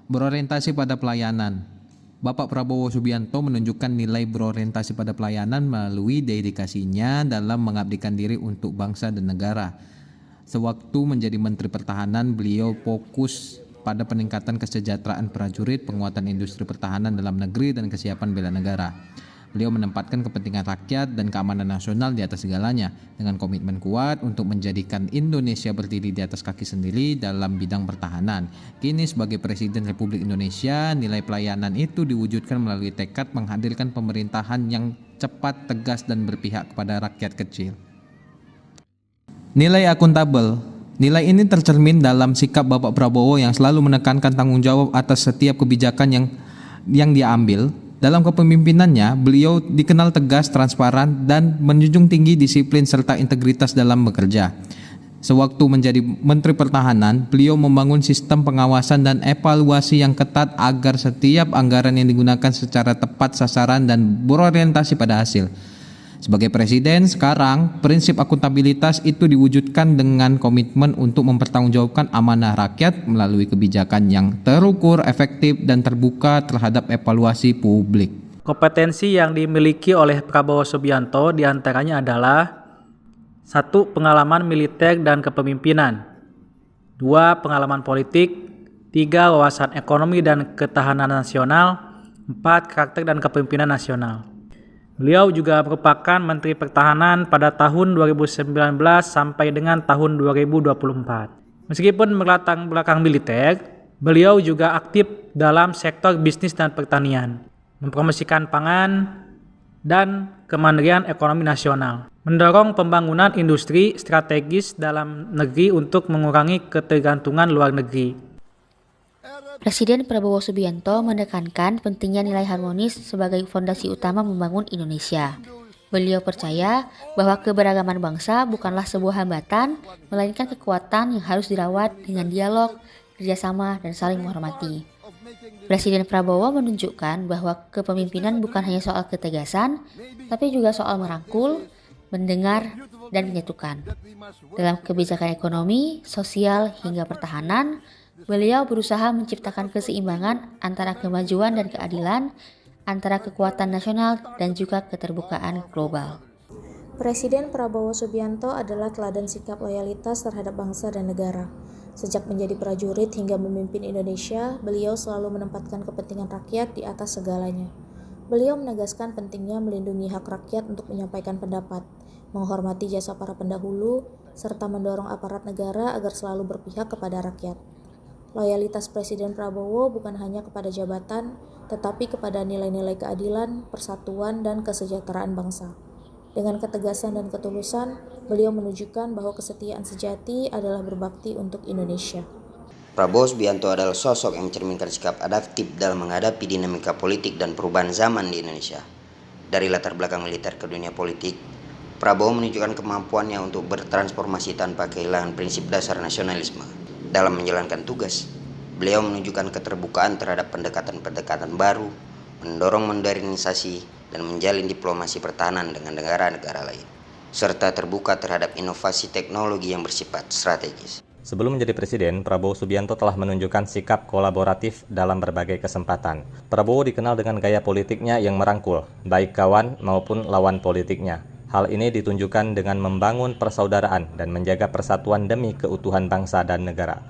Berorientasi pada pelayanan. Bapak Prabowo Subianto menunjukkan nilai berorientasi pada pelayanan melalui dedikasinya dalam mengabdikan diri untuk bangsa dan negara. Sewaktu menjadi Menteri Pertahanan, beliau fokus pada peningkatan kesejahteraan prajurit, penguatan industri pertahanan dalam negeri, dan kesiapan bela negara. Beliau menempatkan kepentingan rakyat dan keamanan nasional di atas segalanya, dengan komitmen kuat untuk menjadikan Indonesia berdiri di atas kaki sendiri dalam bidang pertahanan. Kini sebagai Presiden Republik Indonesia, nilai pelayanan itu diwujudkan melalui tekad menghadirkan pemerintahan yang cepat, tegas, dan berpihak kepada rakyat kecil. Nilai akuntabel. Nilai ini tercermin dalam sikap Bapak Prabowo yang selalu menekankan tanggung jawab atas setiap kebijakan yang dia ambil. Dalam kepemimpinannya, beliau dikenal tegas, transparan, dan menjunjung tinggi disiplin serta integritas dalam bekerja. Sewaktu menjadi Menteri Pertahanan, beliau membangun sistem pengawasan dan evaluasi yang ketat agar setiap anggaran yang digunakan secara tepat sasaran dan berorientasi pada hasil. Sebagai Presiden sekarang, prinsip akuntabilitas itu diwujudkan dengan komitmen untuk mempertanggungjawabkan amanah rakyat melalui kebijakan yang terukur, efektif, dan terbuka terhadap evaluasi publik. Kompetensi yang dimiliki oleh Prabowo Subianto diantaranya adalah 1. Pengalaman militer dan kepemimpinan, 2. Pengalaman politik, 3. Wawasan ekonomi dan ketahanan nasional, 4. Karakter dan kepemimpinan nasional. Beliau juga merupakan Menteri Pertahanan pada tahun 2019 sampai dengan tahun 2024. Meskipun berlatar belakang militer, beliau juga aktif dalam sektor bisnis dan pertanian, mempromosikan pangan dan kemandirian ekonomi nasional, mendorong pembangunan industri strategis dalam negeri untuk mengurangi ketergantungan luar negeri. Presiden Prabowo Subianto menekankan pentingnya nilai harmonis sebagai fondasi utama membangun Indonesia. Beliau percaya bahwa keberagaman bangsa bukanlah sebuah hambatan, melainkan kekuatan yang harus dirawat dengan dialog, kerjasama, dan saling menghormati. Presiden Prabowo menunjukkan bahwa kepemimpinan bukan hanya soal ketegasan, tapi juga soal merangkul, mendengar, dan menyatukan. Dalam kebijakan ekonomi, sosial, hingga pertahanan, beliau berusaha menciptakan keseimbangan antara kemajuan dan keadilan, antara kekuatan nasional dan juga keterbukaan global. Presiden Prabowo Subianto adalah teladan sikap loyalitas terhadap bangsa dan negara. Sejak menjadi prajurit hingga memimpin Indonesia, beliau selalu menempatkan kepentingan rakyat di atas segalanya. Beliau menegaskan pentingnya melindungi hak rakyat untuk menyampaikan pendapat, menghormati jasa para pendahulu, serta mendorong aparat negara agar selalu berpihak kepada rakyat. Loyalitas Presiden Prabowo bukan hanya kepada jabatan, tetapi kepada nilai-nilai keadilan, persatuan, dan kesejahteraan bangsa. Dengan ketegasan dan ketulusan, beliau menunjukkan bahwa kesetiaan sejati adalah berbakti untuk Indonesia. Prabowo Subianto adalah sosok yang mencerminkan sikap adaptif dalam menghadapi dinamika politik dan perubahan zaman di Indonesia. Dari latar belakang militer ke dunia politik, Prabowo menunjukkan kemampuannya untuk bertransformasi tanpa kehilangan prinsip dasar nasionalisme. Dalam menjalankan tugas, beliau menunjukkan keterbukaan terhadap pendekatan-pendekatan baru, mendorong modernisasi dan menjalin diplomasi pertahanan dengan negara-negara lain, serta terbuka terhadap inovasi teknologi yang bersifat strategis. Sebelum menjadi presiden, Prabowo Subianto telah menunjukkan sikap kolaboratif dalam berbagai kesempatan. Prabowo dikenal dengan gaya politiknya yang merangkul, baik kawan maupun lawan politiknya. Hal ini ditunjukkan dengan membangun persaudaraan dan menjaga persatuan demi keutuhan bangsa dan negara.